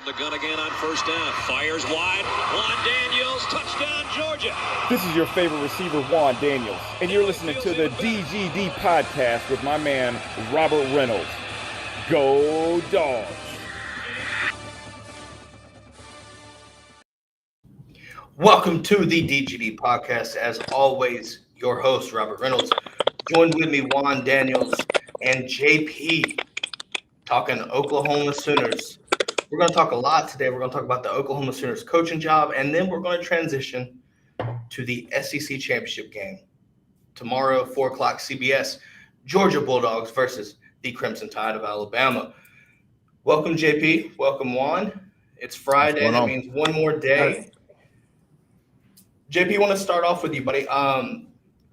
From the gun again on first down. Fires wide. Juan Daniels, touchdown, Georgia. This is your favorite receiver, Juan Daniels, and you're listening to the DGD Podcast with my man, Robert Reynolds. Go Dogs! Welcome to the DGD Podcast. As always, your host, Robert Reynolds. Joined with me, Juan Daniels and JP, talking Oklahoma Sooners. We're going to talk a lot today. We're going to talk about the Oklahoma Sooners coaching job, and then we're going to transition to the SEC championship game. Tomorrow, 4 o'clock CBS, Georgia Bulldogs versus the Crimson Tide of Alabama. Welcome, JP. Welcome, Juan. It's Friday. That means one more day. JP, I want to start off with you, buddy. I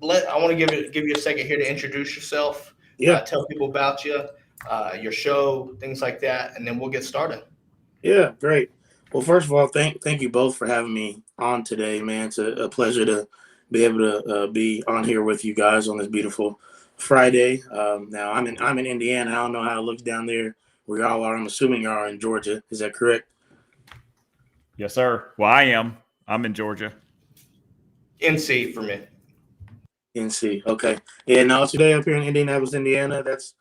want to give you a second here to introduce yourself. Yeah. Tell people about you, your show, things like that, and then we'll get started. Yeah, great. Well, first of all, thank you both for having me on today, man. It's a pleasure to be able to be on here with you guys on this beautiful Friday. Now I'm in Indiana. I don't know how it looks down there where y'all are. I'm assuming y'all are in Georgia. Is that correct? Yes, sir. Well, I am. I'm in Georgia. NC for me. NC. Okay. Yeah. No, today up here in Indianapolis, Indiana. That's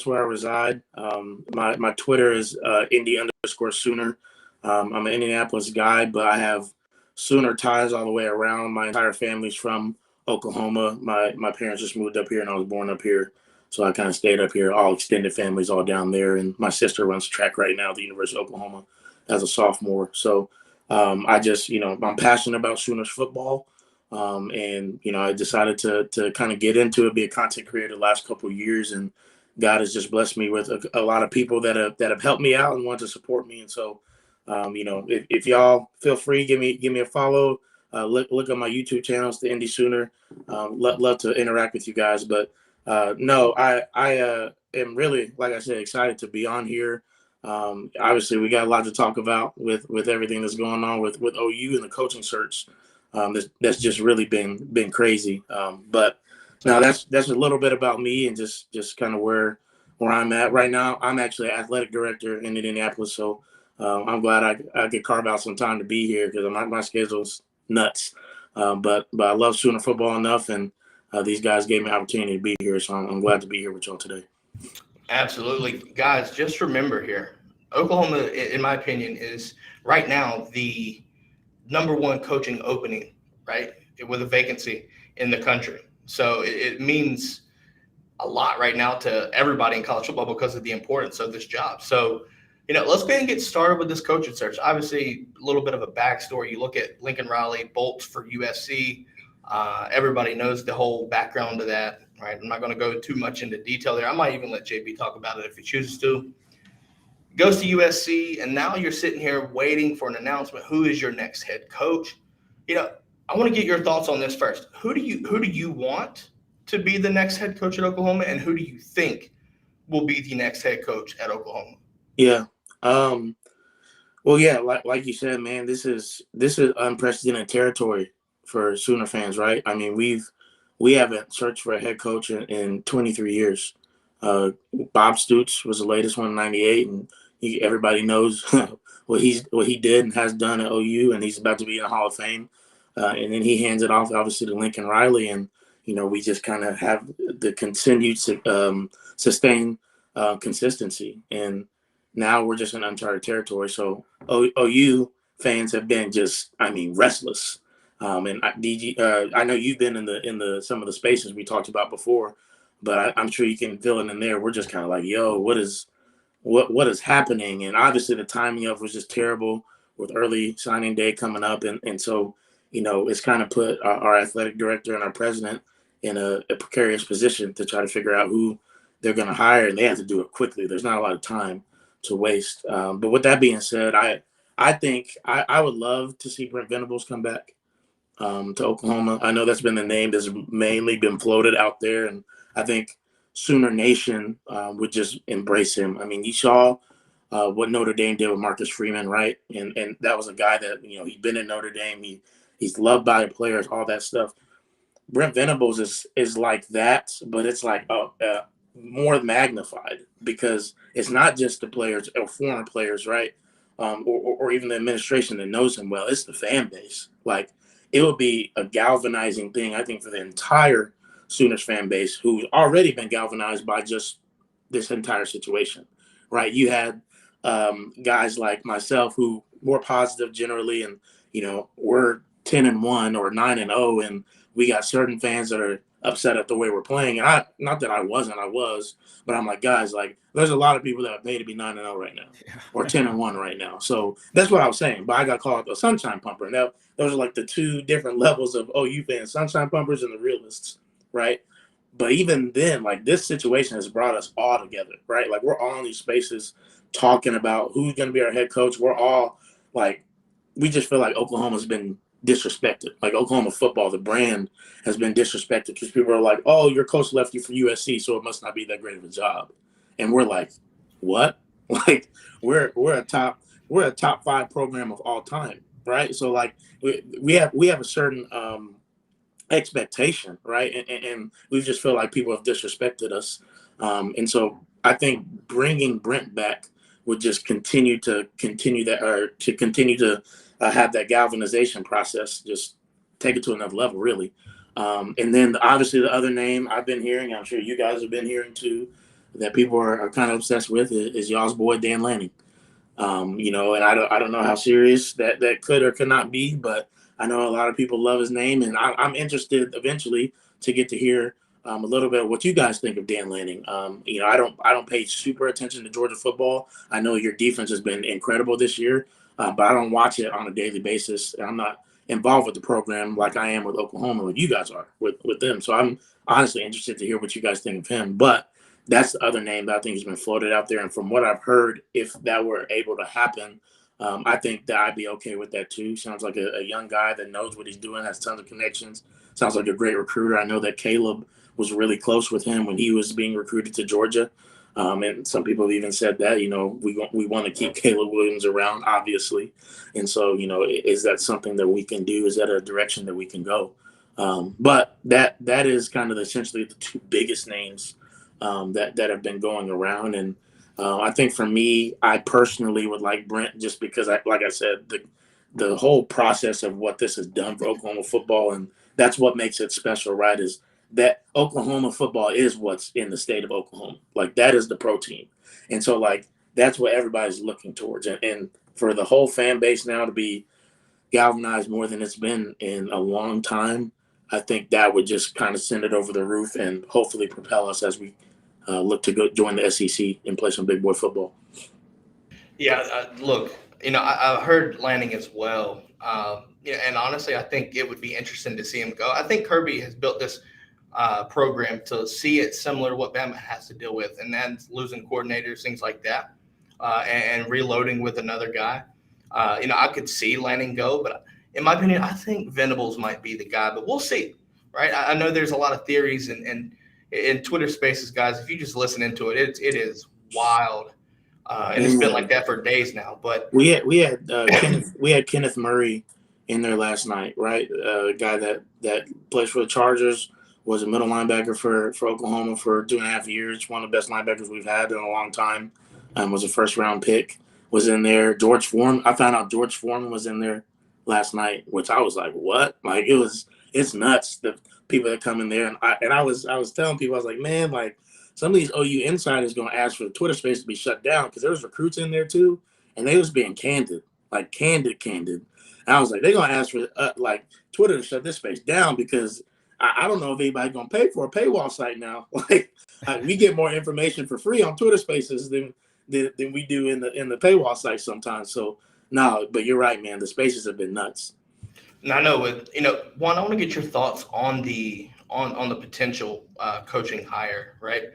where I reside. My Twitter is Indy_Sooner. I'm an Indianapolis guy, but I have Sooner ties all the way around. My entire family's from Oklahoma. My parents just moved up here, and I was born up here, so I kind of stayed up here. All extended families all down there, and my sister runs track right now at the University of Oklahoma as a sophomore. So I just, I'm passionate about Sooners football. And I decided to kind of get into it, be a content creator the last couple of years, and God has just blessed me with a lot of people that have helped me out and want to support me. And so, if y'all feel free, give me a follow. Look on my YouTube channels, the Indy Sooner. Love to interact with you guys. But no, I am really, like I said, excited to be on here. Obviously, we got a lot to talk about with everything that's going on with OU and the coaching search. That's just really been crazy. But now that's a little bit about me and just kind of where I'm at right now. I'm actually an athletic director in Indianapolis, so I'm glad I could carve out some time to be here because my schedule's nuts. But I love Sooner football enough, and these guys gave me an opportunity to be here, so I'm glad to be here with y'all today. Absolutely. Guys, just remember here, Oklahoma, in my opinion, is right now the number one coaching opening, right, with a vacancy in the country. So it means a lot right now to everybody in college football because of the importance of this job. So, let's go ahead and get started with this coaching search. Obviously, a little bit of a backstory. You look at Lincoln Riley, bolts for USC. Everybody knows the whole background to that, right? I'm not going to go too much into detail there. I might even let JP talk about it if he chooses to. Goes to USC, and now you're sitting here waiting for an announcement. Who is your next head coach? I want to get your thoughts on this first. Who do you want to be the next head coach at Oklahoma, and who do you think will be the next head coach at Oklahoma? Yeah. Well, yeah, like you said, man, this is unprecedented territory for Sooner fans, right? I mean, we haven't searched for a head coach in 23 years. Bob Stoops was the latest one in 98, and everybody knows what he did and has done at OU, and he's about to be in the Hall of Fame. And then he hands it off, obviously, to Lincoln Riley, and we just kind of have the continued sustained consistency, and now we're just in uncharted territory. So OU fans have been just, restless. And I know you've been in the some of the spaces we talked about before. But I'm sure you can feel it in there. We're just kind of like, yo, what is happening? And obviously the timing of it was just terrible with early signing day coming up. And so, it's kind of put our athletic director and our president in a precarious position to try to figure out who they're going to hire. And they have to do it quickly. There's not a lot of time to waste. But with that being said, I think I would love to see Brent Venables come back to Oklahoma. I know that's been the name that's mainly been floated out there, and I think Sooner Nation would just embrace him. I mean, you saw what Notre Dame did with Marcus Freeman, right? And that was a guy that, he'd been in Notre Dame. He's loved by the players, all that stuff. Brent Venables is like that, but it's like more magnified because it's not just the players or former players, right? or even the administration that knows him well. It's the fan base. Like, it would be a galvanizing thing, I think, for the entire Sooners fan base, who's already been galvanized by just this entire situation, right? You had guys like myself who more positive generally, and we're 10-1 or 9-0, and we got certain fans that are upset at the way we're playing. And not that I was, but I'm like, guys, like, there's a lot of people that are paid to be 9-0 right now, or 10-1 right now. So that's what I was saying. But I got called a sunshine pumper. And those are like the two different levels of OU fans: sunshine pumpers and the realists, right? But even then, like, this situation has brought us all together, right? Like, we're all in these spaces talking about who's going to be our head coach. We're all like, we just feel like Oklahoma's been disrespected. Like, Oklahoma football, the brand, has been disrespected because people are like, oh, your coach left you for USC, so it must not be that great of a job. And we're like, what? Like, we're a top 5 program of all time, right? So, like, we have a certain expectation, right? And we just feel like people have disrespected us. And so I think bringing Brent back would just continue to have that galvanization process, just take it to another level, really. And then obviously the other name I've been hearing, I'm sure you guys have been hearing too, that people are kind of obsessed with is y'all's boy Dan Lanning. And I don't know how serious that could or could not be, but I know a lot of people love his name, and I'm interested eventually to get to hear a little bit of what you guys think of Dan Lanning. I don't pay super attention to Georgia football. I know your defense has been incredible this year, but I don't watch it on a daily basis. I'm not involved with the program like I am with Oklahoma, like you guys are with them. So I'm honestly interested to hear what you guys think of him. But that's the other name that I think has been floated out there. And from what I've heard, if that were able to happen, I think that I'd be okay with that too. Sounds like a young guy that knows what he's doing, has tons of connections. Sounds like a great recruiter. I know that Caleb was really close with him when he was being recruited to Georgia. And some people have even said that, we want to keep Caleb Williams around, obviously. And so, is that something that we can do? Is that a direction that we can go? But that is kind of essentially the two biggest names that have been going around. And I think for me, I personally would like Brent just because, like I said, the whole process of what this has done for Oklahoma football, and that's what makes it special, right, is that Oklahoma football is what's in the state of Oklahoma. Like, that is the protein. And so, like, that's what everybody's looking towards. And for the whole fan base now to be galvanized more than it's been in a long time, I think that would just kind of send it over the roof and hopefully propel us as we look to go join the SEC and play some big boy football. Yeah, look, I heard Lanning as well. And honestly, I think it would be interesting to see him go. I think Kirby has built this program to see it similar to what Bama has to deal with, and that's losing coordinators, things like that, and reloading with another guy. I could see Lanning go, but in my opinion, I think Venables might be the guy, but we'll see, right? I know there's a lot of theories and in Twitter spaces, guys. If you just listen into it, it is wild, and it's been like that for days now. But we had Kenneth Murray in there last night, right? A guy that plays for the Chargers, was a middle linebacker for Oklahoma for 2.5 years. One of the best linebackers we've had in a long time. Was a first-round pick. Was in there. George Foreman. I found out George Foreman was in there last night, which I was like, what? Like, it's nuts, the people that come in there. And I was telling people, I was like, man, like, some of these OU insiders going to ask for the Twitter space to be shut down because there was recruits in there too, and they was being candid. And I was like, they're going to ask for Twitter to shut this space down because I don't know if anybody's going to pay for a paywall site now. Like, we get more information for free on Twitter spaces than we do in the paywall site sometimes. So no, but you're right, man. The spaces have been nuts. And I know Juan, I want to get your thoughts on the potential coaching hire, right?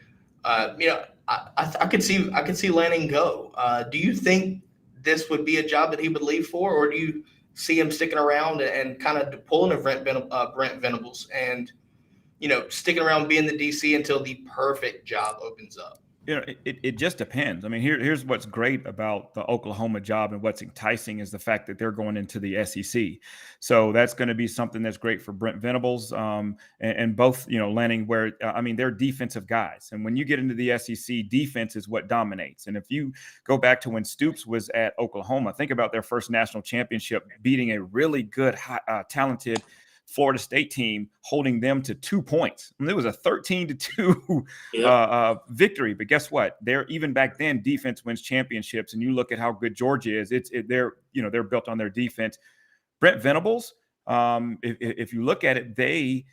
I could see Lanning go. Do you think this would be a job that he would leave for, or do you see him sticking around and kind of pulling a Brent Venables and sticking around being the DC until the perfect job opens up? It just depends. I mean, here's what's great about the Oklahoma job and what's enticing is the fact that they're going into the SEC. So that's going to be something that's great for Brent Venables and both, Lanning, where, I mean, they're defensive guys. And when you get into the SEC, defense is what dominates. And if you go back to when Stoops was at Oklahoma, think about their first national championship, beating a really good, talented Florida State team, holding them to 2 points. I mean, it was a 13-2 victory. But guess what? They're even back then, defense wins championships. And you look at how good Georgia is. They're built on their defense. Brent Venables, if you look at it, they,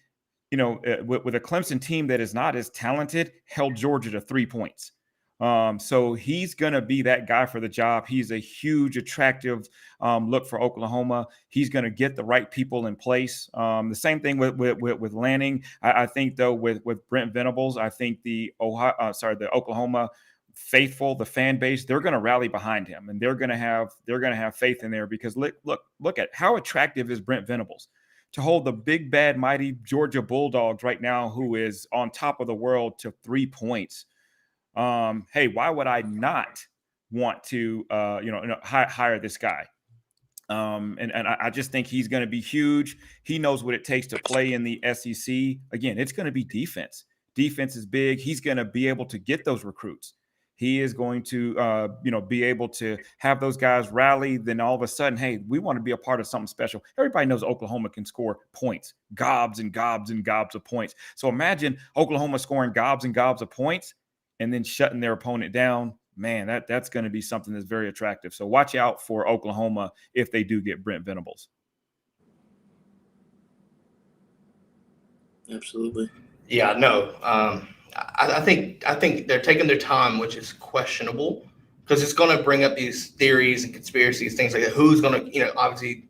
with a Clemson team that is not as talented, held Georgia to 3 points. So he's going to be that guy for the job. He's a huge, attractive look for Oklahoma. He's going to get the right people in place. The same thing with Lanning. I think, though, with Brent Venables, I think the Oklahoma faithful, the fan base, they're going to rally behind him, and they're going to have faith in there because look at how attractive is Brent Venables to hold the big, bad, mighty Georgia Bulldogs right now, who is on top of the world, to 3 points. Hey, why would I not want to, hire this guy? And I just think he's going to be huge. He knows what it takes to play in the SEC. Again, it's going to be defense. Defense is big. He's going to be able to get those recruits. He is going to, be able to have those guys rally. Then all of a sudden, hey, we want to be a part of something special. Everybody knows Oklahoma can score points, gobs and gobs and gobs of points. So imagine Oklahoma scoring gobs and gobs of points and then shutting their opponent down. Man, that's going to be something that's very attractive. So watch out for Oklahoma if they do get Brent Venables. Absolutely. Yeah, no. I think they're taking their time, which is questionable because it's going to bring up these theories and conspiracies, things like that. Who's going to, obviously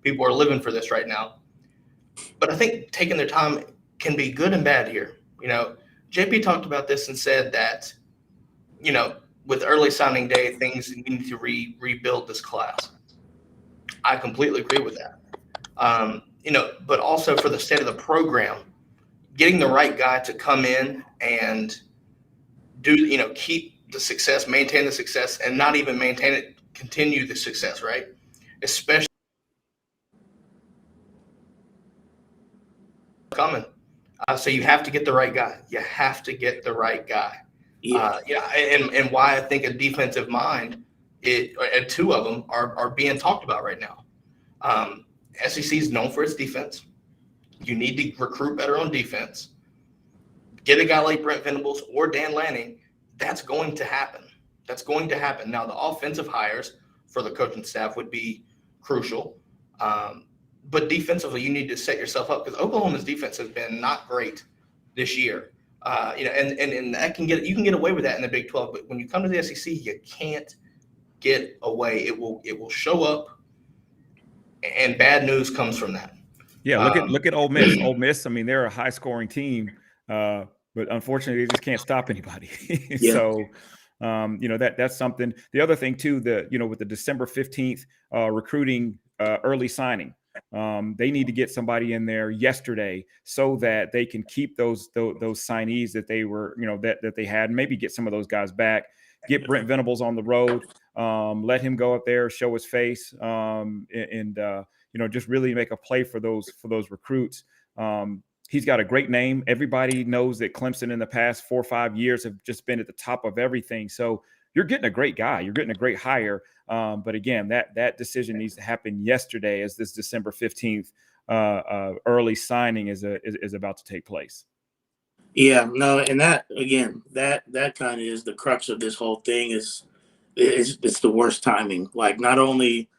people are living for this right now. But I think taking their time can be good and bad here. JP talked about this and said that, with early signing day, things need to rebuild this class. I completely agree with that. But also for the state of the program, getting the right guy to come in and do, keep the success, maintain the success, and not even maintain it, continue the success, right? Especially coming. So you have to get the right guy. You have to get the right guy. Yeah. And why I think a defensive mind, and two of them are being talked about right now. SEC is known for its defense. You need to recruit better on defense. Get a guy like Brent Venables or Dan Lanning. That's going to happen. Now, the offensive hires for the coaching staff would be crucial. But defensively, you need to set yourself up because Oklahoma's defense has been not great this year. And that you can get away with that in the Big 12. But when you come to the SEC, you can't get away. It will show up, and bad news comes from that. Yeah, look at Ole Miss. Ole Miss, I mean, they're a high-scoring team, but unfortunately, they just can't stop anybody. Yeah. So, that's something. The other thing too, with the December 15th recruiting early signing, they need to get somebody in there yesterday so that they can keep those signees that they were, that they had, and maybe get some of those guys back. Get Brent Venables on the road. Let him go up there, show his face, and just really make a play for those recruits. He's got a great name. Everybody knows that Clemson in the past 4 or 5 years have just been at the top of everything. So you're getting a great guy. You're getting a great hire. But again, that decision needs to happen yesterday as this December 15th early signing is about to take place. Yeah, no, and that again, that kind of is the crux of this whole thing. It's the worst timing. Like, not only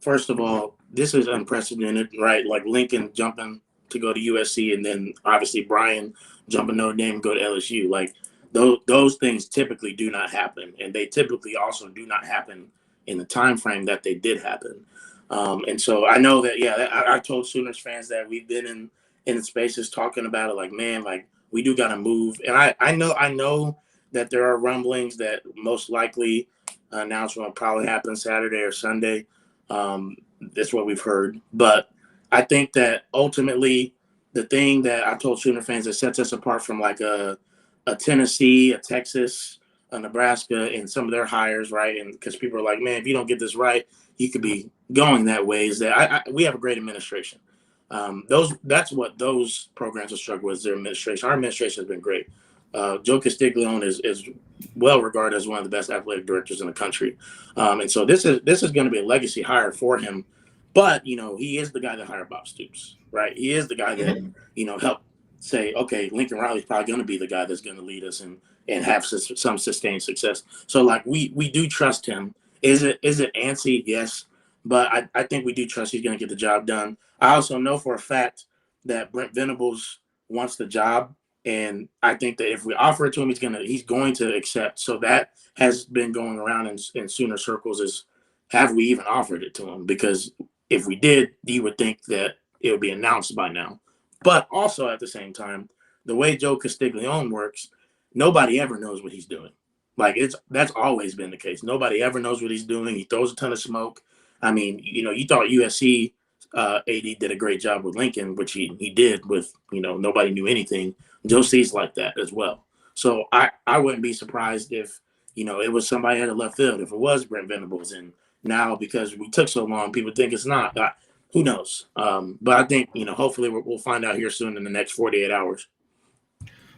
first of all, this is unprecedented, right? Like Lincoln jumping to go to USC, and then obviously Brian jumping Notre Dame and go to LSU. Like those things typically do not happen, and they typically also do not happen in the time frame that they did happen. And so I know that, I told Sooners fans that we've been in spaces talking about it, like, man, like we do got to move. And I know that there are rumblings that most likely announcement will probably happen Saturday or Sunday. That's what we've heard. But I think that ultimately the thing that I told Sooner fans that sets us apart from like a a Tennessee, a Texas, a Nebraska, and some of their hires, right? And because people are like, man, if you don't get this right, you could be going that way. Is that we have a great administration. That's what those programs have struggled with, their administration. Our administration has been great. Joe Castiglione is well regarded as one of the best athletic directors in the country, and so this is going to be a legacy hire for him. But he is the guy that hired Bob Stoops, right? He is the guy that helped say, okay, Lincoln Riley's probably going to be the guy that's going to lead us and have some sustained success. So like we do trust him. Is it antsy? Yes, but I think we do trust he's going to get the job done. I also know for a fact that Brent Venables wants the job. And I think that if we offer it to him, he's going to accept. So that has been going around in Sooner circles is, have we even offered it to him? Because if we did, you would think that it would be announced by now. But also at the same time, the way Joe Castiglione works, nobody ever knows what he's doing. Like that's always been the case. Nobody ever knows what he's doing. He throws a ton of smoke. I mean, you thought USC AD did a great job with Lincoln, which he did with, nobody knew anything. Joe C's like that as well. So I wouldn't be surprised if, it was somebody out of left field, if it was Brent Venables. And now because we took so long, people think it's not. Who knows? But I think, hopefully we'll find out here soon in the next 48 hours.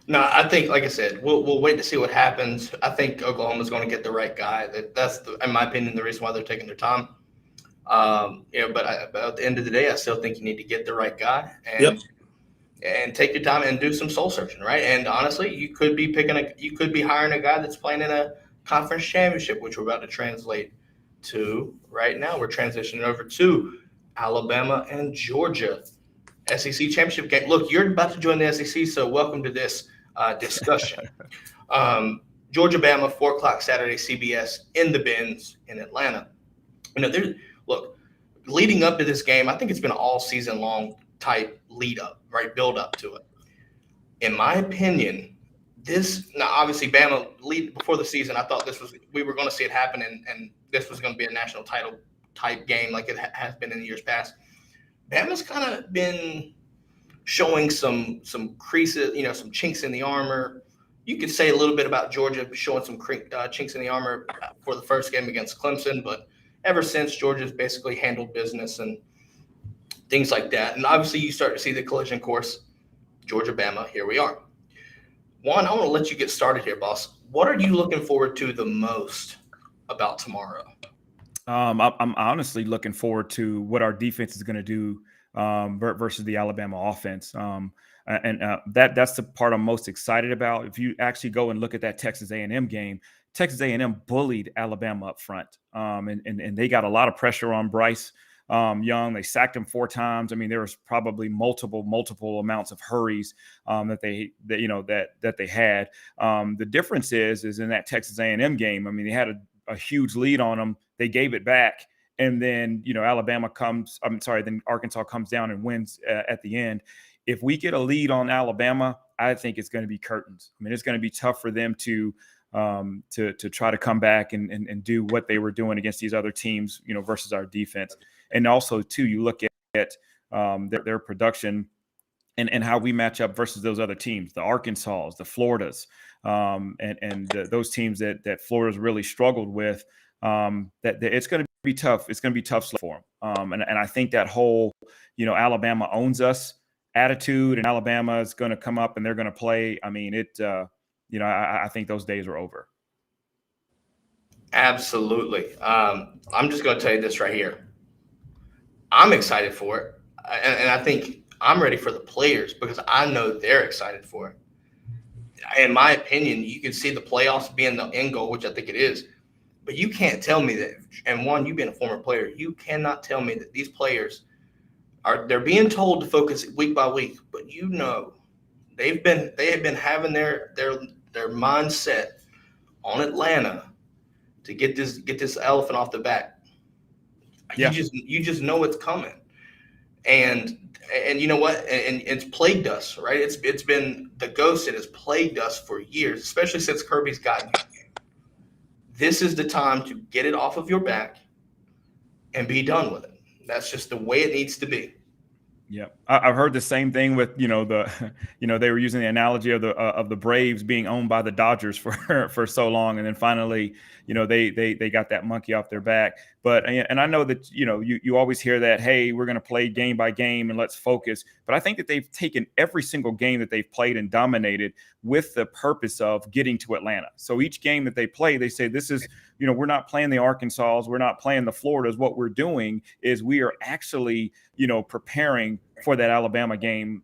No, I think, like I said, we'll wait to see what happens. I think Oklahoma's going to get the right guy. That's, in my opinion, the reason why they're taking their time. But at the end of the day, I still think you need to get the right guy and take your time and do some soul searching, right? And honestly, you could be hiring a guy that's playing in a conference championship, which we're about to translate to right now. We're transitioning over to Alabama and Georgia SEC championship game. Look, you're about to join the SEC, so welcome to this discussion. Georgia, Bama, 4:00 Saturday, CBS in the Benz in Atlanta. Look, leading up to this game, I think it's been an all season long type lead up, right? Build up to it. In my opinion, now obviously Bama lead before the season, I thought we were going to see it happen and this was going to be a national title type game like it has been in the years past. Bama's kind of been showing some creases, some chinks in the armor. You could say a little bit about Georgia showing some chinks in the armor for the first game against Clemson, but ever since, Georgia's basically handled business and things like that. And obviously, you start to see the collision course. Georgia, Bama, here we are. Juan, I want to let you get started here, boss. What are you looking forward to the most about tomorrow? I'm honestly looking forward to what our defense is going to do versus the Alabama offense. That's the part I'm most excited about. If you actually go and look at that Texas A&M game, Texas A&M bullied Alabama up front, and they got a lot of pressure on Bryce Young. They sacked him 4 times. I mean, there was probably multiple amounts of hurries that they had. The difference is in that Texas A&M game. I mean, they had a huge lead on them. They gave it back, and then then Arkansas comes down and wins at the end. If we get a lead on Alabama, I think it's going to be curtains. I mean, it's going to be tough for them to try to come back and do what they were doing against these other teams, versus our defense. And also, too, you look at their production and how we match up versus those other teams, the Arkansas, the Floridas, and those teams that Florida's really struggled with. That it's going to be tough. It's going to be tough for them. And I think that whole, Alabama owns us attitude, and Alabama is going to come up and they're going to play. I mean, I think those days are over. Absolutely. I'm just going to tell you this right here. I'm excited for it. And I think I'm ready for the players because I know they're excited for it. In my opinion, you can see the playoffs being the end goal, which I think it is. But you can't tell me that, and Juan, you being a former player, you cannot tell me that these players they're being told to focus week by week, but they have been having their mindset on Atlanta to get this elephant off the bat. Yeah. You just know it's coming. And you know what? And it's plagued us, right? It's been the ghost that has plagued us for years, especially since Kirby's gotten here. This is the time to get it off of your back and be done with it. That's just the way it needs to be. Yeah, I've heard the same thing with they were using the analogy of the Braves being owned by the Dodgers for so long, and then finally they got that monkey off their back. But and I know that you always hear that, hey, we're going to play game by game and let's focus. But I think that they've taken every single game that they've played and dominated with the purpose of getting to Atlanta. So each game that they play, they say this is we're not playing the Arkansas, we're not playing the Floridas. What we're doing is we are actually preparing for that Alabama game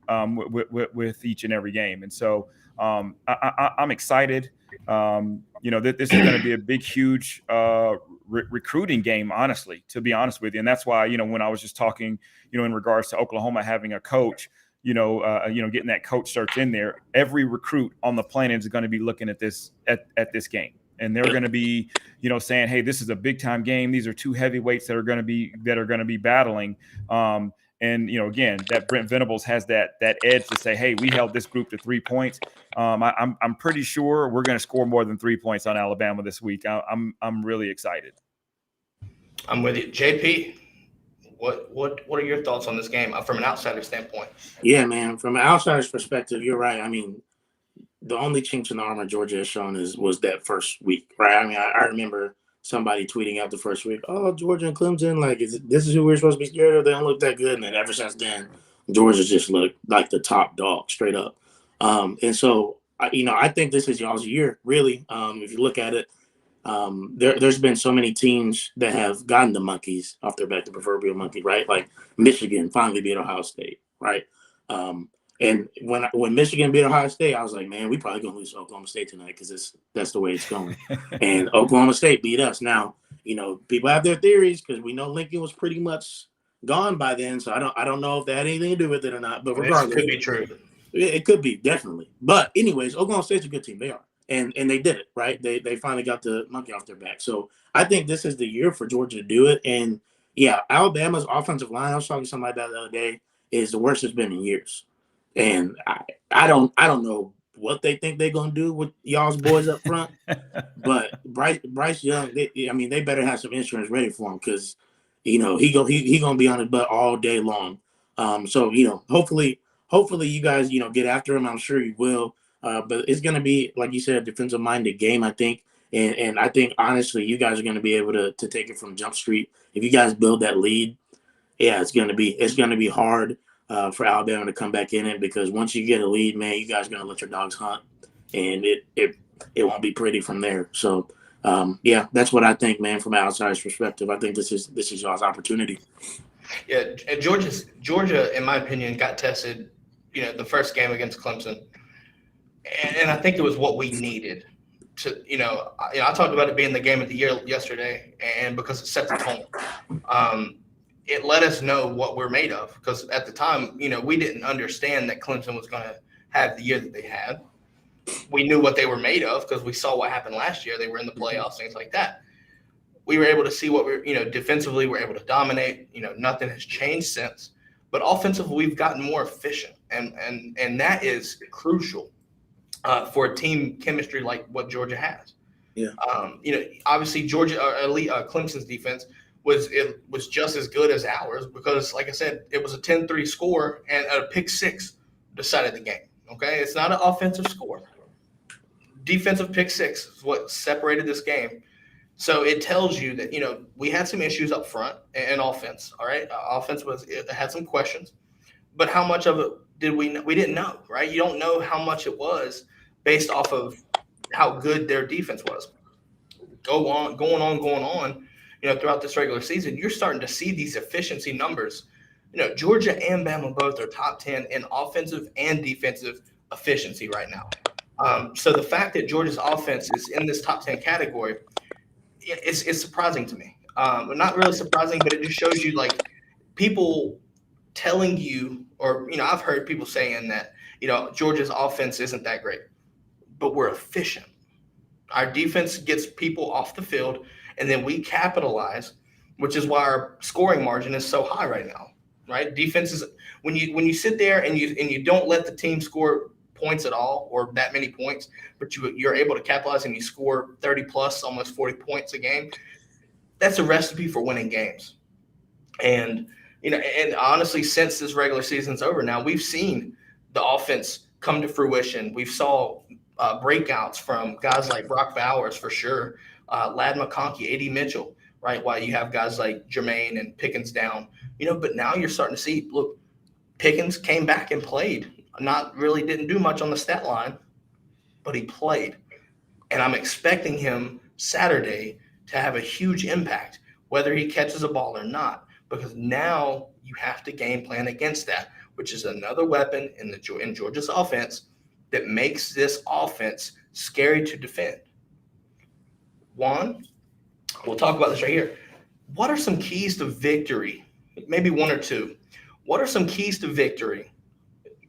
with each and every game. And so I'm excited. That this is going to be a big, huge recruiting game, honestly, to be honest with you. And that's why, when I was just talking, in regards to Oklahoma having a coach, getting that coach search in there, every recruit on the planet is going to be looking at this this game. And they're going to be, saying, hey, this is a big time game. These are two heavyweights that are going to be battling. And again, that Brent Venables has that edge to say, hey, we held this group to 3 points. I'm pretty sure we're going to score more than 3 points on Alabama this week. I'm really excited. I'm with you, JP. What are your thoughts on this game from an outsider standpoint? Yeah, man. From an outsider's perspective, you're right. I mean, the only chinks in the armor Georgia has shown was that first week, right? I mean, I remember somebody tweeting out the first week, oh, Georgia and Clemson, like, this is who we're supposed to be scared of. They don't look that good. And then ever since then, Georgia just looked like the top dog, straight up. And so, I think this is y'all's year, really. If you look at it, there's been so many teams that have gotten the monkeys off their back, the proverbial monkey, right? Like Michigan finally beat Ohio State, right? And when Michigan beat Ohio State, I was like, man, we probably going to lose to Oklahoma State tonight because that's the way it's going. And Oklahoma State beat us. Now, people have their theories because we know Lincoln was pretty much gone by then. So I don't know if that had anything to do with it or not. But regardless, it could be true. It could be, definitely. But anyways, Oklahoma State's a good team. They are. And they did it, right? They finally got the monkey off their back. So I think this is the year for Georgia to do it. And, yeah, Alabama's offensive line, I was talking to somebody about the other day, is the worst it's been in years. And I don't know what they think they're gonna do with y'all's boys up front, but Bryce Young, they better have some insurance ready for him because he gonna be on his butt all day long. So hopefully you guys get after him. I'm sure you will. But it's gonna be, like you said, a defensive minded game, I think. And I think honestly, you guys are gonna be able to take it from Jump Street if you guys build that lead. Yeah, it's gonna be hard. For Alabama to come back in it because once you get a lead, man, you guys are gonna let your dogs hunt, and it won't be pretty from there. So, that's what I think, man. From an outsider's perspective, I think this is y'all's opportunity. Yeah, and Georgia, in my opinion, got tested. The first game against Clemson, and I think it was what we needed to. I talked about it being the game of the year yesterday, and because it set the tone. It let us know what we're made of because at the time, we didn't understand that Clemson was going to have the year that they had. We knew what they were made of because we saw what happened last year. They were in the playoffs, things like that. We were able to see what defensively we're able to dominate. Nothing has changed since. But offensively, we've gotten more efficient, and that is crucial for a team chemistry like what Georgia has. Yeah. Obviously, Clemson's defense was just as good as ours because, like I said, it was a 10-3 score and a pick six decided the game. Okay, it's not an offensive score. Defensive pick six is what separated this game. So it tells you that we had some issues up front in offense. All right, offense had some questions, but how much of it did we didn't know, right? You don't know how much it was based off of how good their defense was. Going on. Throughout this regular season, you're starting to see these efficiency numbers. Georgia and Bama both are top 10 in offensive and defensive efficiency right now. So the fact that Georgia's offense is in this top 10 category is surprising to me. Not really surprising, but it just shows you like people telling you, or I've heard people saying that Georgia's offense isn't that great, but we're efficient. Our defense gets people off the field. And then we capitalize, which is why our scoring margin is so high right now, right? Defense is when you sit there and you don't let the team score points at all or that many points, but you're able to capitalize and you score 30 plus, almost 40 points a game. That's a recipe for winning games. And And honestly, since this regular season's over now, we've seen the offense come to fruition. We've saw breakouts from guys like Brock Bowers for sure, Lad McConkey, A.D. Mitchell, right? While you have guys like Jermaine and Pickens down, but now you're starting to see, look, Pickens came back and played. Didn't do much on the stat line, but he played. And I'm expecting him Saturday to have a huge impact, whether he catches a ball or not, because now you have to game plan against that, which is another weapon in Georgia's offense that makes this offense scary to defend. Juan, we'll talk about this right here. What are some keys to victory? Maybe one or two. What are some keys to victory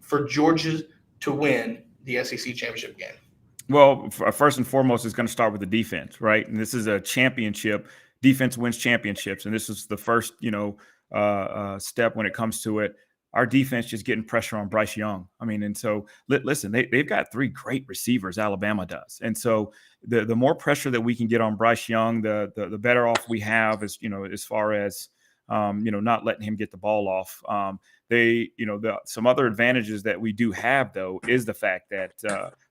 for Georgia to win the SEC championship game? Well, first and foremost, it's going to start with the defense, right? And this is a championship. Defense wins championships, and this is the first, step when it comes to it. Our defense just getting pressure on Bryce Young. I mean, and so listen, they've got 3 great receivers. Alabama does, and so the more pressure that we can get on Bryce Young, the better off we have, as far as not letting him get the ball off. Some other advantages that we do have, though, is the fact that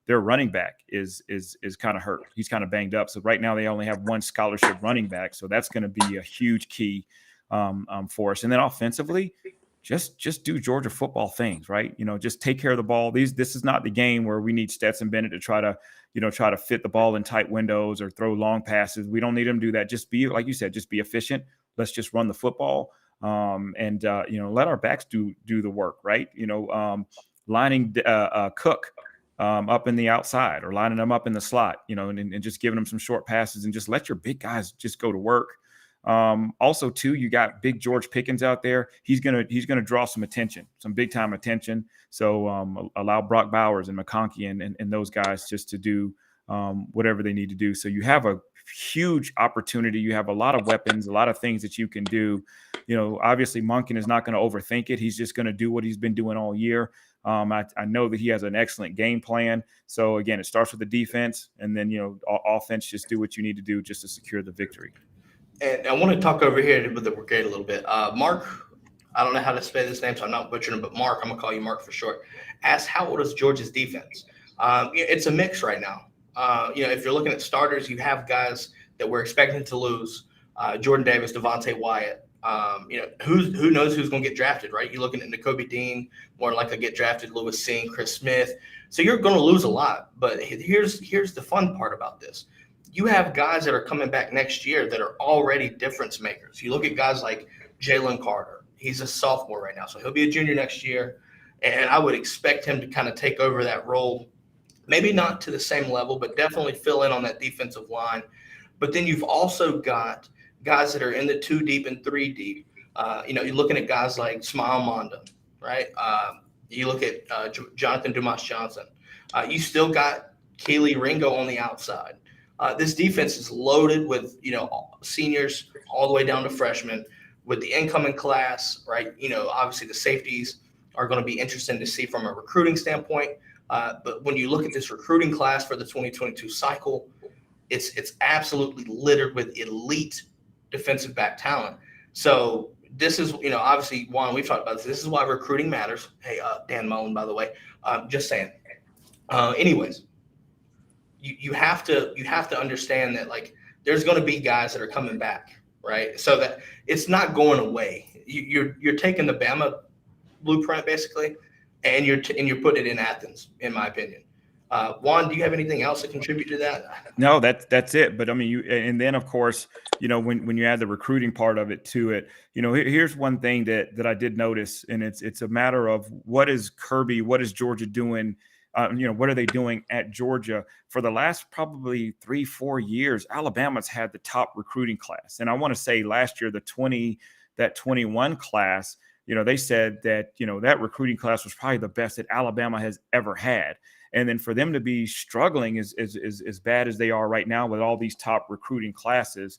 their running back is kind of hurt. He's kind of banged up. So right now they only have 1 scholarship running back. So that's going to be a huge key for us. And then offensively, just do Georgia football things, right? Just take care of the ball. This is not the game where we need Stetson Bennett to try to fit the ball in tight windows or throw long passes. We don't need him to do that. Just be, like you said, just be efficient. Let's just run the football and let our backs do the work, right? Lining Cook up in the outside or lining them up in the slot, and just giving them some short passes and just let your big guys just go to work. Also, too, you got big George Pickens out there. He's gonna draw some attention, some big time attention. So allow Brock Bowers and McConkey and those guys just to do whatever they need to do. So you have a huge opportunity. You have a lot of weapons, a lot of things that you can do. Obviously Monken is not going to overthink it. He's just going to do what he's been doing all year. I know that he has an excellent game plan. So again, it starts with the defense, and then offense. Just do what you need to do just to secure the victory. And I want to talk over here with the brigade a little bit. Mark, I don't know how to say this name, so I'm not butchering it, but Mark, I'm gonna call you Mark for short. Asked, how old is Georgia's defense? It's a mix right now. If you're looking at starters, you have guys that we're expecting to lose. Jordan Davis, Devontae Wyatt. Who knows who's going to get drafted, right? You're looking at Nakobe Dean, more likely get drafted, Lewis Singh, Chris Smith. So you're going to lose a lot. But here's the fun part about this. You have guys that are coming back next year that are already difference makers. You look at guys like Jalen Carter. He's a sophomore right now, so he'll be a junior next year. And I would expect him to kind of take over that role. Maybe not to the same level, but definitely fill in on that defensive line. But then you've also got guys that are in the 2 deep and 3 deep. You're looking at guys like Smile Monda, right? You look at Jonathan Dumas-Johnson. You still got Keely Ringo on the outside. This defense is loaded with, seniors all the way down to freshmen. With the incoming class, right? Obviously the safeties are going to be interesting to see from a recruiting standpoint. But when you look at this recruiting class for the 2022 cycle, it's absolutely littered with elite defensive back talent. So this is, obviously, Juan, we've talked about this. This is why recruiting matters. Hey, Dan Mullen, by the way, just saying. Anyways, you have to understand that, like, there's going to be guys that are coming back, right? So that it's not going away. You're taking the Bama blueprint basically, and you're putting it in Athens, in my opinion. Juan, do you have anything else to contribute to that? No, that's it. But I mean, and then of course, when you add the recruiting part of it to it, here's one thing that I did notice, and it's a matter of what is Georgia doing? What are they doing at Georgia? For the last probably 3-4 years, Alabama's had the top recruiting class. And I want to say last year, that 21 class, they said that, that recruiting class was probably the best that Alabama has ever had. And then for them to be struggling as bad as they are right now with all these top recruiting classes,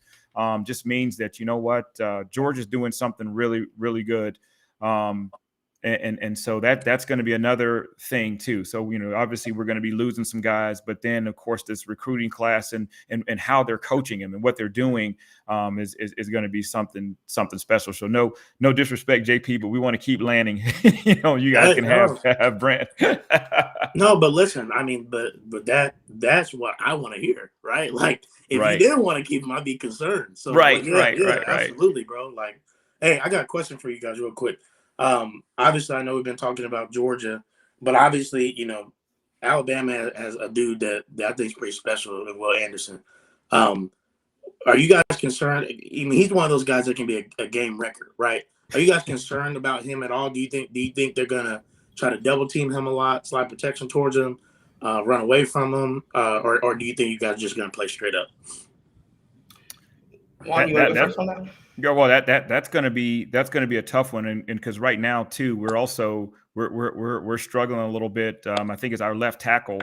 just means that, Georgia's doing something really, really good. And so that's going to be another thing too. So, obviously we're going to be losing some guys, but then of course this recruiting class and how they're coaching them and what they're doing is going to be something special. So no disrespect, JP, but we want to keep landing. You guys can have Brent. No, but listen, I mean, but that's what I want to hear, right? Like, if Right. you didn't want to keep him, I'd be concerned. So, Right, like, right. absolutely, bro. Like, hey, I got a question for you guys real quick. Obviously, I know we've been talking about Georgia, but obviously, Alabama has a dude that I think is pretty special, Will Anderson. Are you guys concerned? I mean, he's one of those guys that can be a game record, right? Are you guys concerned about him at all? Do you think they're gonna try to double team him a lot, slide protection towards him, run away from him, or do you think you guys are just gonna play straight up? Juan, you want to go first on that? Yeah, well, that's going to be a tough one, and because right now too, we're struggling a little bit. I think it's our left tackle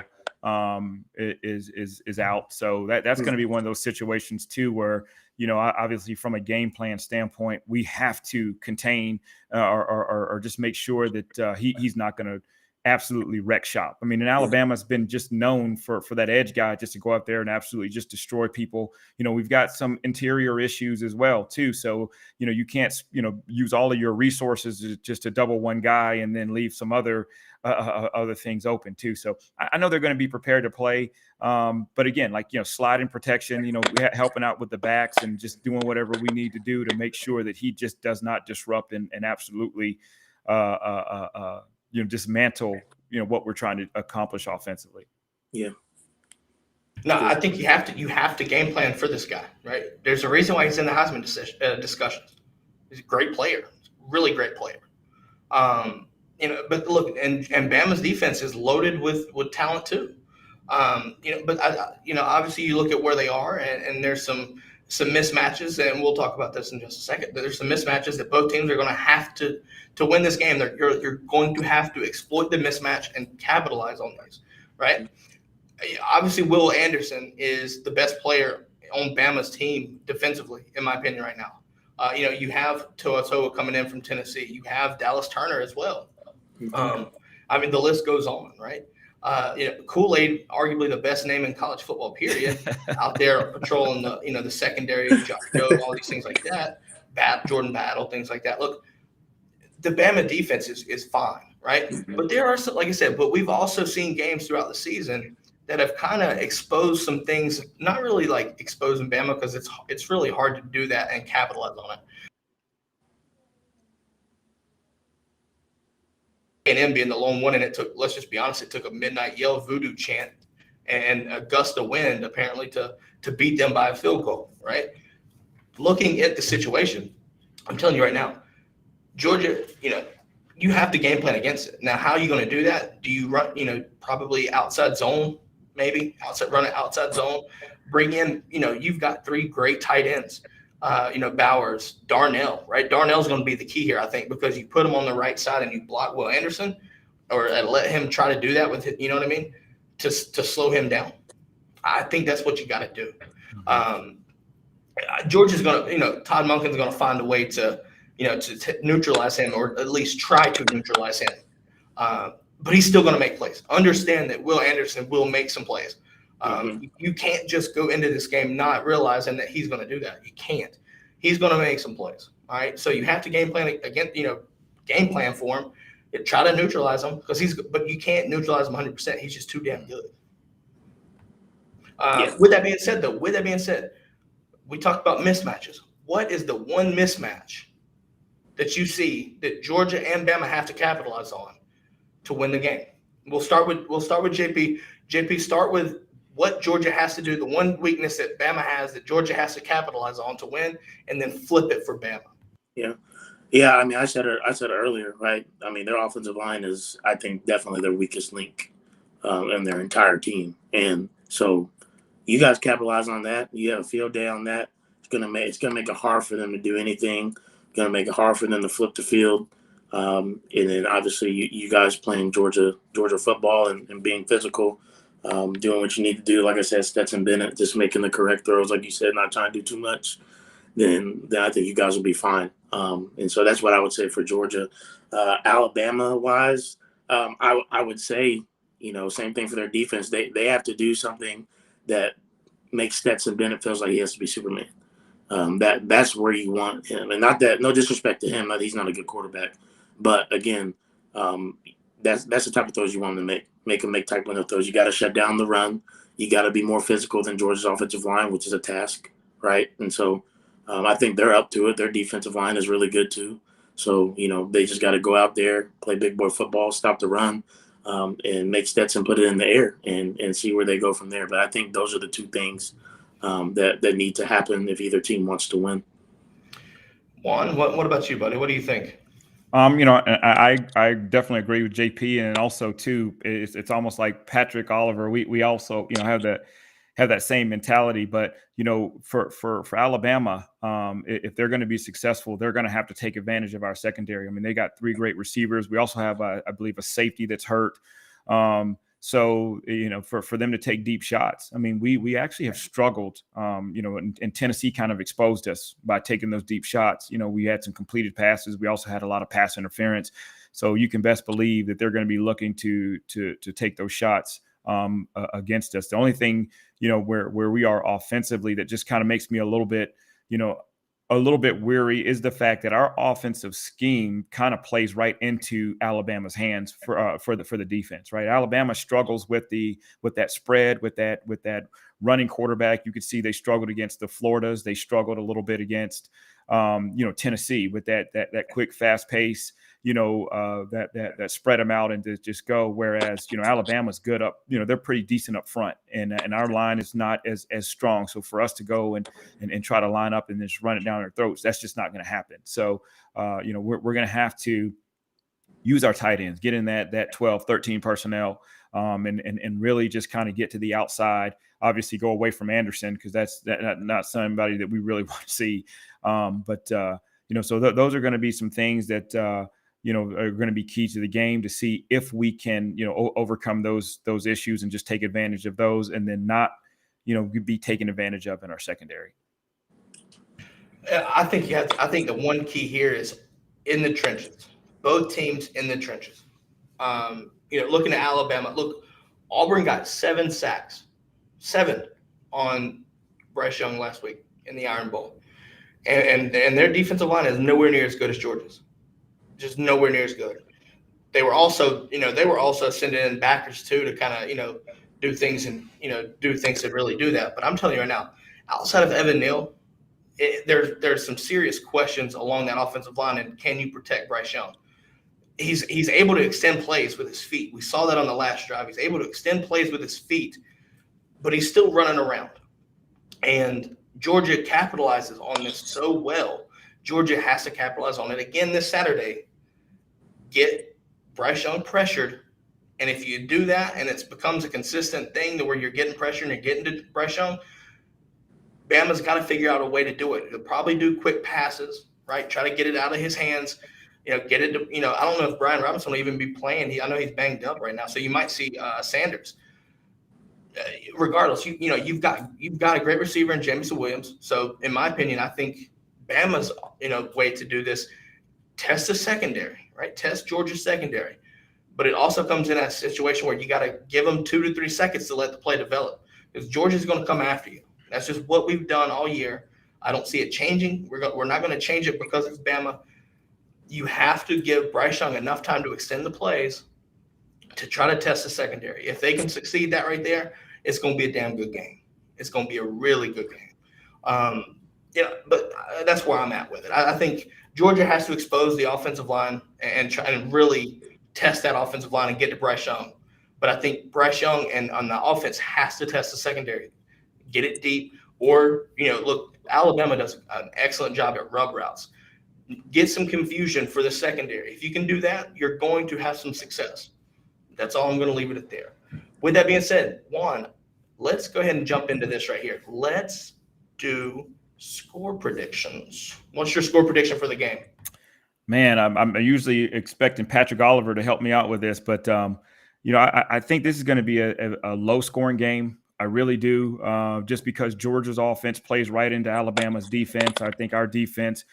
is out, so that's going to be one of those situations too where obviously from a game plan standpoint, we have to contain or just make sure that he's not going to absolutely wreck shop. I mean, and Alabama's been just known for that edge guy just to go out there and absolutely just destroy people. We've got some interior issues as well too. So, you can't, use all of your resources just to double one guy and then leave some other things open too. So I know they're going to be prepared to play. But again, like, sliding protection, helping out with the backs and just doing whatever we need to do to make sure that he just does not disrupt and absolutely, dismantle, what we're trying to accomplish offensively. Yeah. No, I think you have to game plan for this guy, right? There's a reason why he's in the Heisman discussions. He's a great player, really great player. But look, and Bama's defense is loaded with talent too. But obviously you look at where they are, and there's some mismatches, and we'll talk about this in just a second. There's some mismatches that both teams are going to have to win this game. You're going to have to exploit the mismatch and capitalize on these, right? Obviously, Will Anderson is the best player on Bama's team defensively, in my opinion, right now. You have Toa coming in from Tennessee. You have Dallas Turner as well. I mean, the list goes on, right? Kool-Aid, arguably the best name in college football, period, out there patrolling the secondary, Josh Joe, all these things like that, Jordan Battle, things like that. Look, the Bama defense is fine, right? But there are some, like I said, but we've also seen games throughout the season that have kind of exposed some things, not really like exposing Bama, because it's really hard to do that and capitalize on it. A&M being the lone one, and let's just be honest, it took a midnight yell voodoo chant and a gust of wind apparently to beat them by a field goal, right? Looking at the situation, I'm telling you right now, Georgia, you have to game plan against it. Now, how are you going to do that? Do you run, probably outside zone, maybe run it outside zone, bring in, you've got three great tight ends. Bowers, Darnell, right? Darnell's going to be the key here, I think, because you put him on the right side and you block Will Anderson, or let him try to do that with, you know what I mean, to slow him down. I think that's what you got to do. Georgia's going to, Todd Monken's going to find a way to neutralize him, or at least try to neutralize him. But he's still going to make plays. Understand that Will Anderson will make some plays. You can't just go into this game not realizing that he's going to do that. You can't. He's going to make some plays. All right. So you have to game plan for him. Try to neutralize him but you can't neutralize him 100%. He's just too damn good. With that being said, we talked about mismatches. What is the one mismatch that you see that Georgia and Bama have to capitalize on to win the game? We'll start with JP. JP, start with what Georgia has to do, the one weakness that Bama has that Georgia has to capitalize on to win, and then flip it for Bama. Yeah. I mean, I said it earlier, right? I mean, their offensive line is, I think, definitely their weakest link in their entire team. And so you guys capitalize on that. You have a field day on that. It's gonna make it hard for them to do anything. It's gonna make it hard for them to flip the field. And then obviously you guys playing Georgia football and being physical. Doing what you need to do. Like I said, Stetson Bennett just making the correct throws, like you said, not trying to do too much. then I think you guys will be fine. And so that's what I would say for Georgia. Alabama wise, I would say, same thing for their defense. They have to do something that makes Stetson Bennett feels like he has to be Superman. That's where you want him, and not that, no disrespect to him, that he's not a good quarterback, but again, that's the type of throws you want him to make him make type of throws. You got to shut down the run. You got to be more physical than Georgia's offensive line, which is a task, right? And so I think they're up to it. Their defensive line is really good too. So they just got to go out there, play big boy football, stop the run, and make Stetson put it in the air and see where they go from there. But I think those are the two things that need to happen if either team wants to win. Juan, what about you, buddy? What do you think? I definitely agree with JP, and also too, it's almost like Patrick Oliver. We also have that same mentality, but for Alabama, if they're going to be successful, they're going to have to take advantage of our secondary. I mean, they got 3 great receivers. We also have, I believe, a safety that's hurt. So, for them to take deep shots, I mean, we actually have struggled, and Tennessee kind of exposed us by taking those deep shots. We had some completed passes. We also had a lot of pass interference. So you can best believe that they're going to be looking to take those shots against us. The only thing, where we are offensively that just kind of makes me a little bit weary is the fact that our offensive scheme kind of plays right into Alabama's hands for the defense, right? Alabama struggles with that spread, with that running quarterback. You could see they struggled against the Floridas. They struggled a little bit against Tennessee with that quick, fast pace. That spread them out and to just go. Whereas, Alabama's good up, they're pretty decent up front, and our line is not as strong. So for us to go and try to line up and just run it down their throats, that's just not going to happen. So, we're going to have to use our tight ends, get in that 12, 13 personnel, and really just kind of get to the outside. Obviously, go away from Anderson because that's not somebody that we really want to see. So those are going to be some things that are going to be key to the game to see if we can, overcome those issues and just take advantage of those, and then not, be taken advantage of in our secondary. I think the one key here is in the trenches. Both teams in the trenches. Looking at Alabama, look, Auburn got 7 sacks, 7 on Bryce Young last week in the Iron Bowl. And their defensive line is nowhere near as good as Georgia's. Just nowhere near as good. They were also sending in backers too to kind of, do things and, do things that really do that. But I'm telling you right now, outside of Evan Neal, there's some serious questions along that offensive line. And can you protect Bryce Young? He's able to extend plays with his feet. We saw that on the last drive. He's able to extend plays with his feet, but he's still running around. And Georgia capitalizes on this so well. Georgia has to capitalize on it again this Saturday. Get Bryce Young pressured, and if you do that and it becomes a consistent thing to where you're getting pressure and you're getting to Bryce Young, Bama's got to figure out a way to do it. He'll probably do quick passes, right? Try to get it out of his hands. Get it to, I don't know if Brian Robinson will even be playing. I know he's banged up right now, so you might see Sanders. Regardless, you've got a great receiver in Jamison Williams. So in my opinion, I think Bama's way to do this, test the secondary, right? Test Georgia's secondary. But it also comes in a situation where you got to give them 2 to 3 seconds to let the play develop, because Georgia's going to come after you. That's just what we've done all year. I don't see it changing. We're not going to change it because it's Bama. You have to give Bryce Young enough time to extend the plays to try to test the secondary. If they can succeed that right there, it's going to be a damn good game. It's going to be a really good game. But that's where I'm at with it. I think Georgia has to expose the offensive line and try and really test that offensive line and get to Bryce Young. But I think Bryce Young and on the offense has to test the secondary, get it deep, or, look, Alabama does an excellent job at rub routes. Get some confusion for the secondary. If you can do that, you're going to have some success. That's all I'm going to leave it at there. With that being said, Juan, let's go ahead and jump into this right here. Let's do score predictions. What's your score prediction for the game? Man, I'm usually expecting Patrick Oliver to help me out with this, but I think this is going to be a low-scoring game. I really do. Just because Georgia's offense plays right into Alabama's defense. I think our defense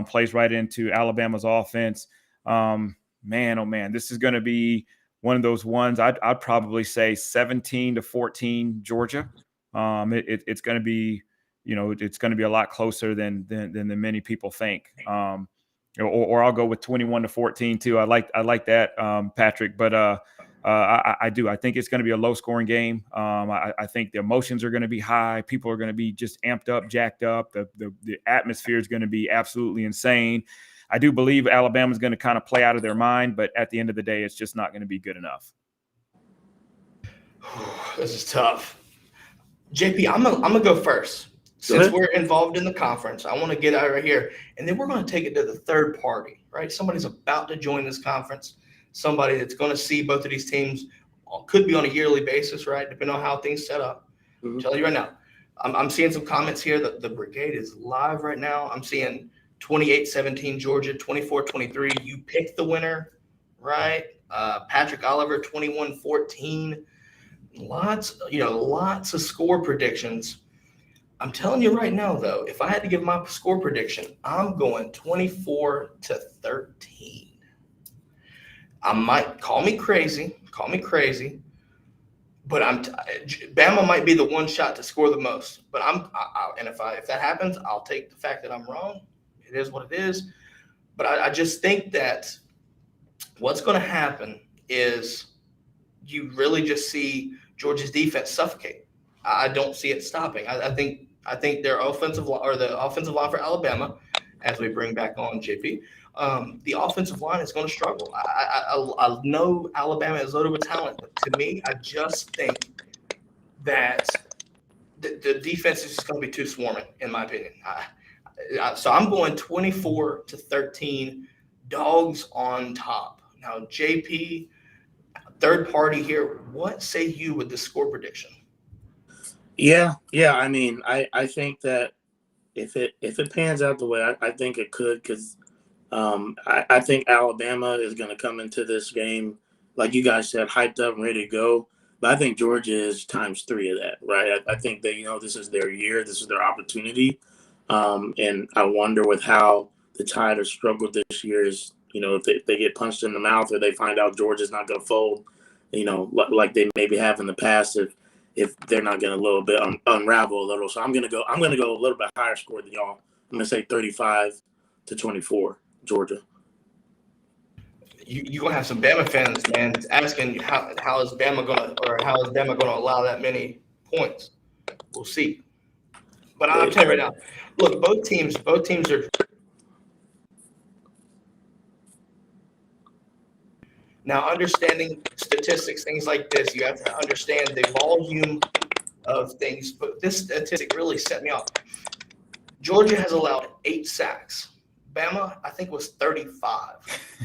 plays right into Alabama's offense. Man, oh man, this is going to be one of those ones. I'd probably say 17-14 Georgia. It's going to be, it's going to be a lot closer than many people think. Or I'll go with 21-14 too. I like that, Patrick. But I do. I think it's going to be a low-scoring game. I think the emotions are going to be high. People are going to be just amped up, jacked up. The atmosphere is going to be absolutely insane. I do believe Alabama's going to kind of play out of their mind, but at the end of the day, it's just not going to be good enough. This is tough. JP, I'm gonna go first. Since we're involved in the conference, I want to get out right here, and then we're going to take it to the third party, right? Somebody's about to join this conference, somebody that's going to see both of these teams, could be on a yearly basis, right? Depending on how things set up. Mm-hmm. I'll tell you right now, I'm seeing some comments here that the Brigade is live right now. I'm seeing 28-17 Georgia, 24-23. You pick the winner, right? Patrick Oliver, 21-14. Lots of score predictions. I'm telling you right now, though, if I had to give my score prediction, I'm going 24-13. I might call me crazy, but Bama might be the one shot to score the most. But if that happens, I'll take the fact that I'm wrong. It is what it is. But I just think that what's going to happen is you really just see Georgia's defense suffocate. I don't see it stopping. I think their offensive line, or the offensive line for Alabama, as we bring back on JP, the offensive line is going to struggle. I know Alabama is loaded with talent, but to me, I just think that the defense is just going to be too swarming, in my opinion. So I'm going 24-13, dogs on top. Now, JP, third party here, what say you with the score prediction? Yeah. I mean, I think that if it pans out the way I think it could, because I think Alabama is going to come into this game, like you guys said, hyped up and ready to go. But I think Georgia is times 3 of that, right? I think that, this is their year, this is their opportunity. And I wonder with how the Tide has struggled this year is, if they get punched in the mouth or they find out Georgia's not going to fold, like they maybe have in the past, if they're not going to a little bit unravel a little. So I'm going to go a little bit higher score than y'all. I'm going to say 35-24, Georgia. You're going to have some Bama fans, man, asking how is Bama going to allow that many points. We'll see. But I'll tell you right now, look, both teams are – now, understanding statistics, things like this, you have to understand the volume of things. But this statistic really set me off. Georgia has allowed 8 sacks. Bama, I think, was 35.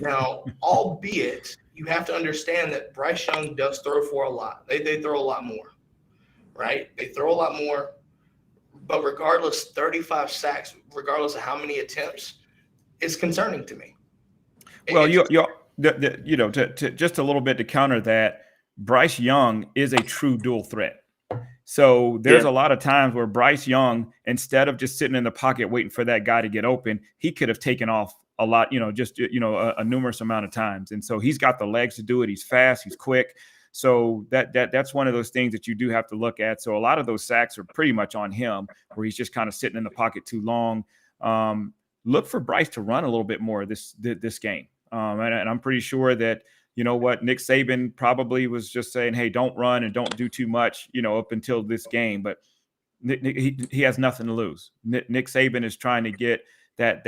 Now, albeit, you have to understand that Bryce Young does throw for a lot. They throw a lot more, right? They throw a lot more. But regardless, 35 sacks, regardless of how many attempts, is concerning to me. Well, to just a little bit to counter that, Bryce Young is a true dual threat. So there's a lot of times where Bryce Young, instead of just sitting in the pocket waiting for that guy to get open, he could have taken off a lot, a numerous amount of times. And so he's got the legs to do it. He's fast. He's quick. So that's one of those things that you do have to look at. So a lot of those sacks are pretty much on him, where he's just kind of sitting in the pocket too long. Look for Bryce to run a little bit more this game. And I'm pretty sure that, Nick Saban probably was just saying, hey, don't run and don't do too much, up until this game. But he has nothing to lose. Nick Saban is trying to get that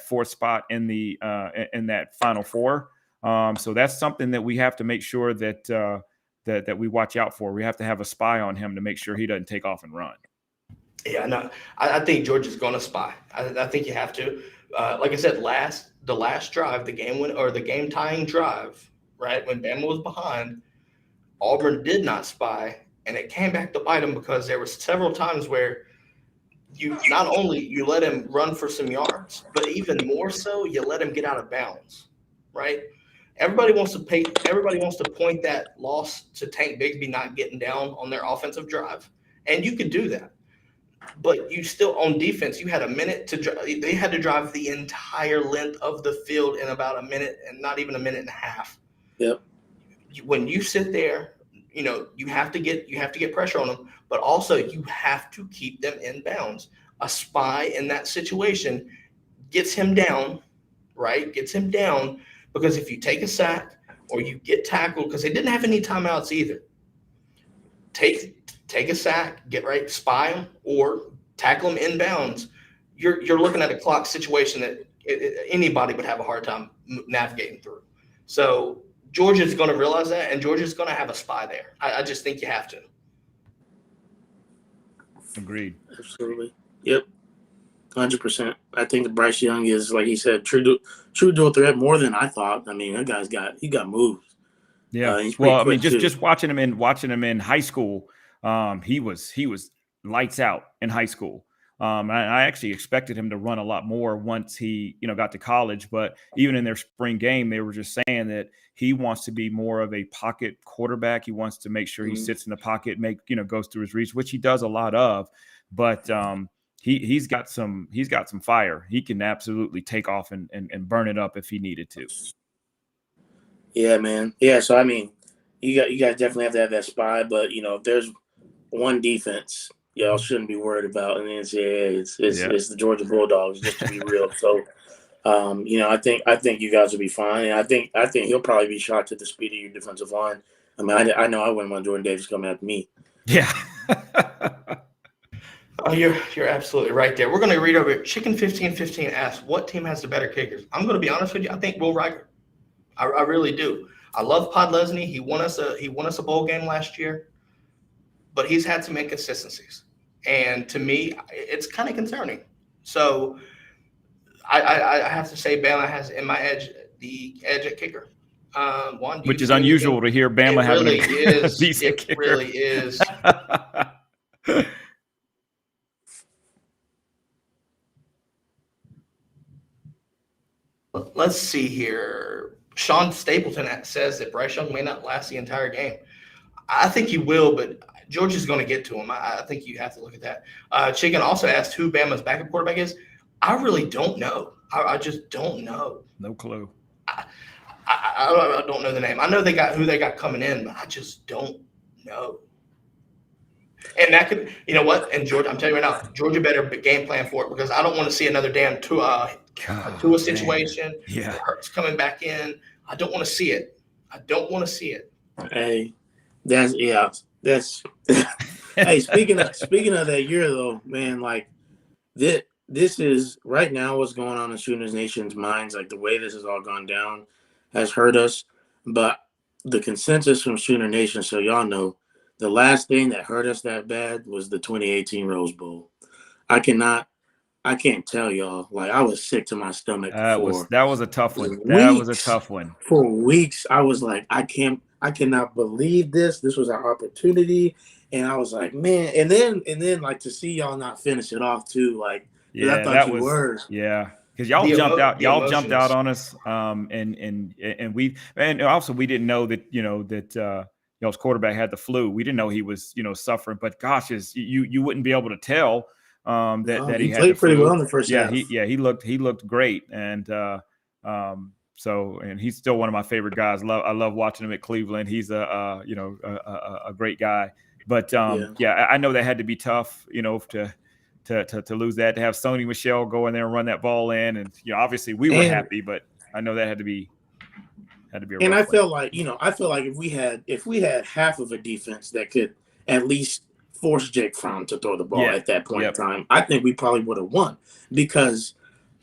4th spot in that Final Four. So that's something that we have to make sure that we watch out for. We have to have a spy on him to make sure he doesn't take off and run. Yeah, no, I think Georgia's going to spy. I think you have to. Like I said, the last drive, the game tying drive, right, when Bama was behind, Auburn did not spy, and it came back to bite them because there were several times where you let him run for some yards, but even more so, you let him get out of bounds, right? Everybody wants to point that loss to Tank Bigsby not getting down on their offensive drive, and you could do that. But you still, on defense, you had a minute to drive. They had to drive the entire length of the field in about a minute, and not even a minute and a half. Yep. When you sit there, you have to get pressure on them, but also you have to keep them in bounds. A spy in that situation gets him down, right? Gets him down, because if you take a sack or you get tackled, because they didn't have any timeouts either. Take a sack, get right, spy them, or tackle them in bounds. You're looking at a clock situation that anybody would have a hard time navigating through. So Georgia's going to realize that, and Georgia's going to have a spy there. I just think you have to. Agreed. Absolutely. Yep. 100%. I think that Bryce Young is, like he said, true dual threat more than I thought. I mean, that guy's got moves. Yeah. Well, I mean, just watching him in high school, he was lights out in high school. I actually expected him to run a lot more once he, got to college. But even in their spring game, they were just saying that he wants to be more of a pocket quarterback. He wants to make sure he sits in the pocket, goes through his reach, which he does a lot of. But he's got some fire. He can absolutely take off and burn it up if he needed to. Yeah, man. Yeah. So I mean, you guys definitely have to have that spy. But if there's one defense y'all shouldn't be worried about in the NCAA, it's the Georgia Bulldogs, just to be real. So, I think you guys will be fine, and I think he'll probably be shocked at the speed of your defensive line. I mean, I know I wouldn't want Jordan Davis coming after me. Yeah. Oh, you're absolutely right there. We're going to read over it. Chicken 1515 asks, what team has the better kickers? I'm going to be honest with you. I think Will Riker. I really do. I love Pod Lesney. He won us a bowl game last year, but he's had some inconsistencies, and to me, it's kind of concerning. So I have to say Bama has in my the edge at kicker. Juan, which is unusual to hear Bama having a decent kicker. It really is. Let's see here. Sean Stapleton says that Bryce Young may not last the entire game. I think he will, but Georgia's going to get to him. I think you have to look at that. Chicken also asked who Bama's backup quarterback is. I really don't know. I just don't know. No clue. I don't know the name. I know who they got coming in, but I just don't know. And that could, you know what? And Georgia, I'm telling you right now, Georgia better game plan for it, because I don't want to see another damn Tua situation. Yeah, Hurts coming back in. I don't want to see it. Hey, that's. Hey, speaking of that year though, man, like this is right now what's going on in Sooners Nation's minds. Like the way this has all gone down has hurt us, but the consensus from Sooner Nation, so y'all know, the last thing that hurt us that bad was the 2018 Rose Bowl. I can't tell y'all. Like, I was sick to my stomach. That was a tough one. That was a tough one. For weeks, I was like, I cannot believe this. This was our opportunity. And I was like, man. And then like to see y'all not finish it off too. Like, yeah, I thought you were. Yeah. Because y'all jumped out on us. And also we didn't know that, y'all's quarterback had the flu. We didn't know he was, suffering. But gosh, you wouldn't be able to tell that he had played the pretty flu. well in the first half. He looked great, and and he's still one of my favorite guys. I love watching him at Cleveland. He's a great guy. But I know that had to be tough, to lose that, to have Sony Michel go in there and run that ball in, and obviously we were happy, but I know that had to be. And I feel like if we had half of a defense that could at least force Jake Fromm to throw the ball at that point in time, I think we probably would have won, because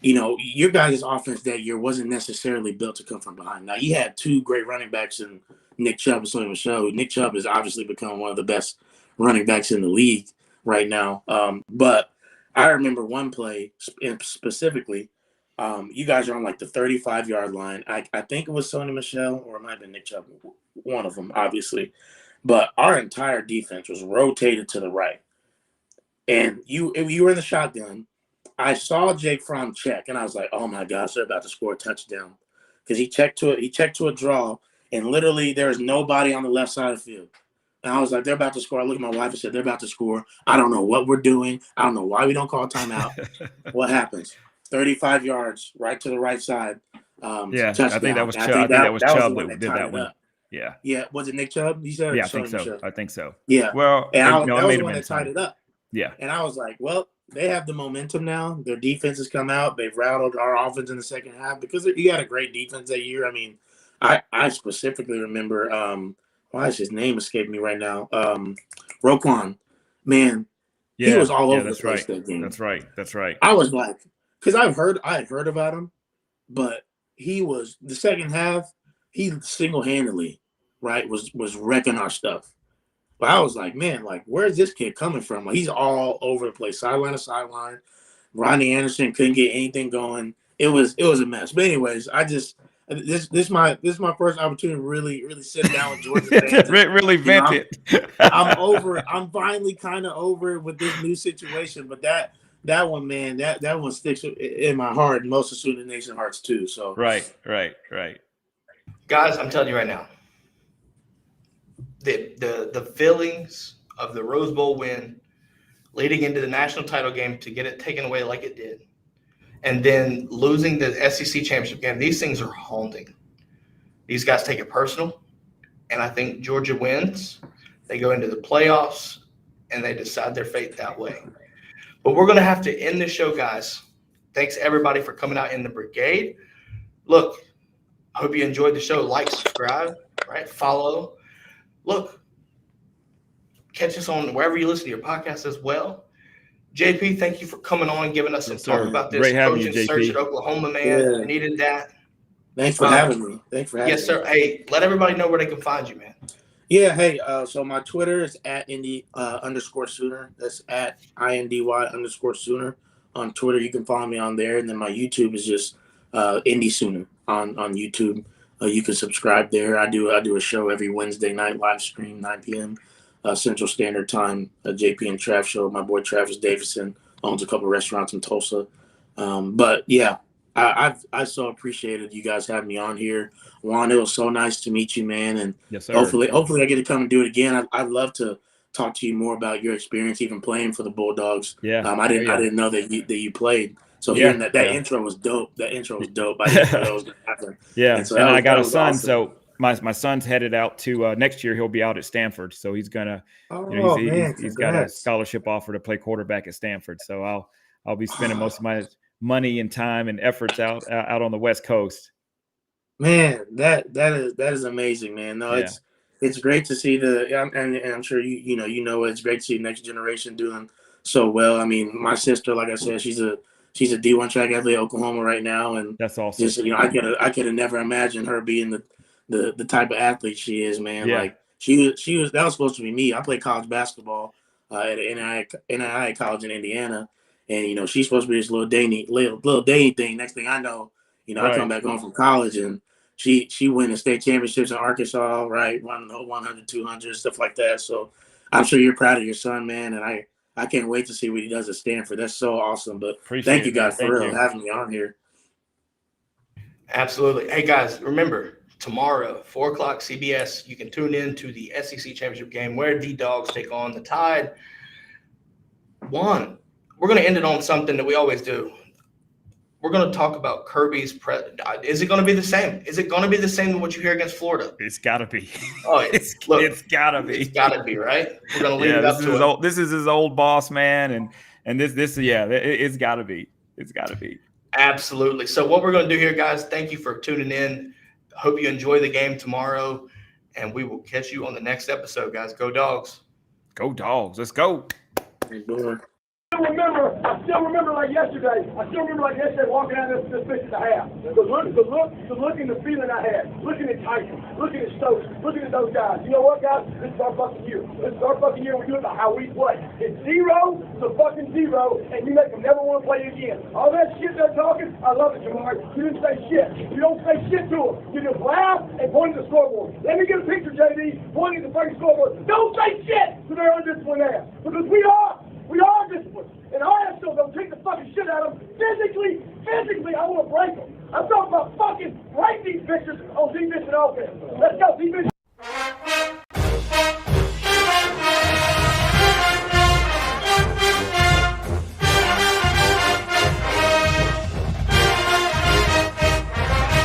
your guys' offense that year wasn't necessarily built to come from behind. Now you had two great running backs in Nick Chubb and Sony Michel. Nick Chubb has obviously become one of the best running backs in the league right now. But I remember one play specifically. You guys are on like the 35-yard line. I think it was Sony Michel, or it might have been Nick Chubb, one of them, obviously. But our entire defense was rotated to the right. And you were in the shotgun. I saw Jake Fromm check, and I was like, oh, my gosh, they're about to score a touchdown. because he checked to a draw, and literally there was nobody on the left side of the field. And I was like, they're about to score. I looked at my wife and said, they're about to score. I don't know what we're doing. I don't know why we don't call timeout. What happens? 35 yards right to the right side. Touchdown. I think that was Chubb. I think that was Chubb that did that one. Yeah. Yeah. Was it Nick Chubb? He said, yeah, I think so. I think so. Yeah. Well, and that was the one that tied it up. Yeah. And I was like, well, they have the momentum now. Their defense has come out. They've rattled our offense in the second half because you had a great defense that year. I mean, I specifically remember why is his name escaping me right now? Roquan. Man, he was all over the place that game. That's right. I was like, because I had heard about him, but he was the second half, he single-handedly, right, was wrecking our stuff. But I was like, man, like, where's this kid coming from? Like, he's all over the place, sideline to sideline. Rodney Anderson couldn't get anything going. It was a mess. But anyways, this is my first opportunity to really sit down with Georgia fans. really vent it. I'm finally kind of over it with this new situation. But that one, man, that one sticks in my heart, and most of Sooner Nation hearts too. So right. Guys, I'm telling you right now, the feelings of the Rose Bowl win leading into the national title game to get it taken away like it did, and then losing the SEC championship game, these things are haunting. These guys take it personal, and I think Georgia wins. They go into the playoffs, and they decide their fate that way. But we're going to have to end this show, guys. Thanks, everybody, for coming out in the brigade. Look, I hope you enjoyed the show. Like, subscribe, right? Follow. Look, catch us on wherever you listen to your podcast as well. JP, thank you for coming on and giving us some talk about this coaching search at Oklahoma, man. Yeah. Needed that. Thanks for having me. Yes, sir. Hey, let everybody know where they can find you, man. Yeah, hey, so my Twitter is at @Indy_Sooner. That's at INDY_Sooner. On Twitter, you can follow me on there. And then my YouTube is just Indy Sooner on YouTube. You can subscribe there. I do a show every Wednesday night, live stream, 9 p.m. Central Standard Time, JP and Trav show. My boy Travis Davison owns a couple restaurants in Tulsa. But yeah, I so appreciated you guys having me on here. Juan, it was so nice to meet you, man. And yes, sir. Hopefully I get to come and do it again. I'd love to talk to you more about your experience even playing for the Bulldogs. Yeah. I didn't know that you played. So hearing that intro was dope. That intro was dope. I didn't know that was going to happen. Yeah. And I got a son, awesome. So my son's headed out to next year. He'll be out at Stanford. So he's gonna he's got a scholarship offer to play quarterback at Stanford. So I'll be spending most of my money and time and efforts out on the West Coast. Man, that is amazing, man. No, it's great to see and I'm sure you know it's great to see the next generation doing so well. I mean, my sister, like I said, she's a D1 track athlete at Oklahoma right now, and that's awesome. Just, I could have never imagined her being the type of athlete she is, man. Yeah. Like she was that was supposed to be me. I played college basketball at NIA College in Indiana, and she's supposed to be this little dainty thing. Next thing I know, I come back home from college and she win the state championships in Arkansas, right? Running the 100, 200, stuff like that. So I'm sure you're proud of your son, man, and I can't wait to see what he does at Stanford. That's so awesome. But thank you guys for having me on here. Absolutely. Hey guys, remember tomorrow, 4:00 CBS, you can tune in to the SEC championship game where the Dogs take on the Tide. Juan, we're going to end it on something that we always do. We're going to talk about Kirby's Is it going to be the same? Is it going to be the same as what you hear against Florida? It's got to be. Oh, it's got to be. It's got to be, right? We're going to leave it up to him. This is his old boss, man, and this it's got to be. It's got to be. Absolutely. So what we're going to do here, guys, thank you for tuning in. Hope you enjoy the game tomorrow, and we will catch you on the next episode, guys. Go Dogs. Go Dogs. Let's go. I still remember like yesterday. Walking out this pitch at the half. The look and the feeling I had. Looking at Tyson, looking at Stokes, looking at those guys. You know what, guys? This is our fucking year. We do it by how we play. It's 0 to fucking 0, and you make them never want to play again. All that shit they're talking, I love it, Jamar. You didn't say shit. You don't say shit to them. You just laugh and point at the scoreboard. Let me get a picture, JD, pointing at the fucking scoreboard. Don't say shit to their undisciplined ass, because we are. We are disciplined. And I am still going to take the fucking shit out of them. Physically, I want to break them. I'm talking about fucking break these bitches on defense and offense. Let's go, defense.